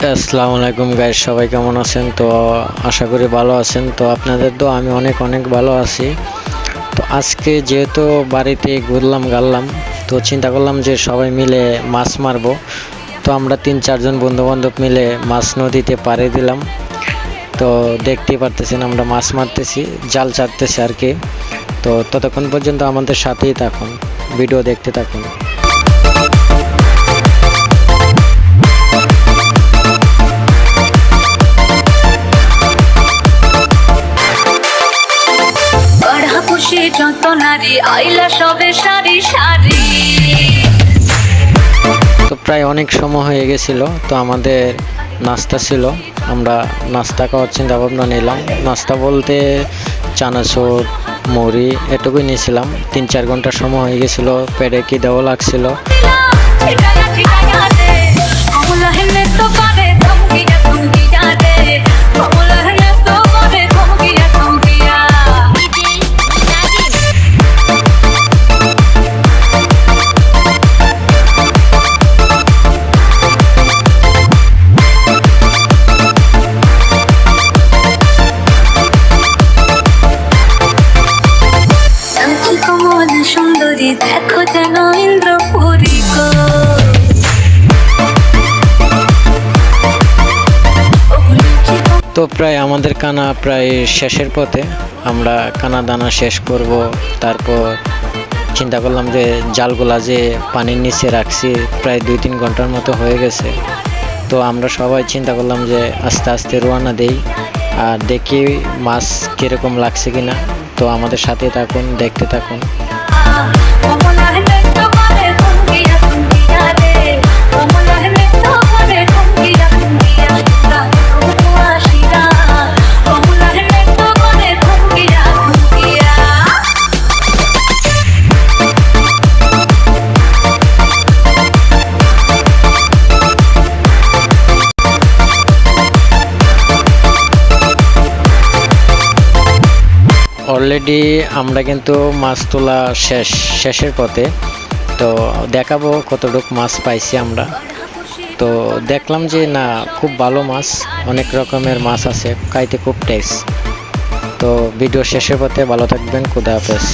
আসসালামু আলাইকুম গাইস, সবাই কেমন আছেন? তো আশা করি ভালো আছেন। তো আপনাদের তো আমি অনেক অনেক ভালো আছি। তো আজকে যেহেতু বাড়িতে ঘুরলাম গাল্লাম, তো চিন্তা করলাম যে সবাই মিলে মাছ মারবো। তো আমরা 3-4 জন বন্ধু বান্ধব মিলে মাছ নদীতে পাড়ি দিলাম। তো দেখতেই পারতেছেন আমরা মাছ মারতেছি, জাল চাটতেছি আর কি। তো ততক্ষণ পর্যন্ত আমাদের সাথেই থাকুন, ভিডিও দেখতে থাকুন। যত নারী আইলা সবে সারি সারি। তো প্রায় অনেক সময় হয়ে গেছিল, তো আমাদের নাস্তা ছিল। আমরা নাস্তা খাওয়ার চিন্তা ভাবনা নিলাম। নাস্তা বলতে চানাচুর, মুড়ি এটুকুই নিয়েছিলাম। 3-4 ঘন্টার সময় হয়ে গেছিল, পেটে কি দেওয়া লাগছিল। সুন্দরী দেখো যেন ইন্দ্রপুরী গো। তো প্রায় আমাদের কানা প্রায় শেষের পথে। আমরা কানা দানা শেষ করব, তারপর চিন্তা করলাম যে জালগুলা যে পানির নিচে রাখছি প্রায় 2-3 ঘন্টার মতো হয়ে গেছে। তো আমরা সবাই চিন্তা করলাম যে আস্তে আস্তে রওনা দেই, আর দেখি মাছ কীরকম লাগছে কিনা। তো আমাদের সাথে থাকুন, দেখতে থাকুন। অলরেডি আমরা কিন্তু মাছ তোলা শেষের পথে। তো দেখাবো কতটুকু মাছ পাইছি আমরা। তো দেখলাম যে না, খুব ভালো মাছ, অনেক রকমের মাছ আছে, খাইতে খুব টেস্ট। তো ভিডিও শেষের পথে, ভালো থাকবেন, খুদা হাফেজ।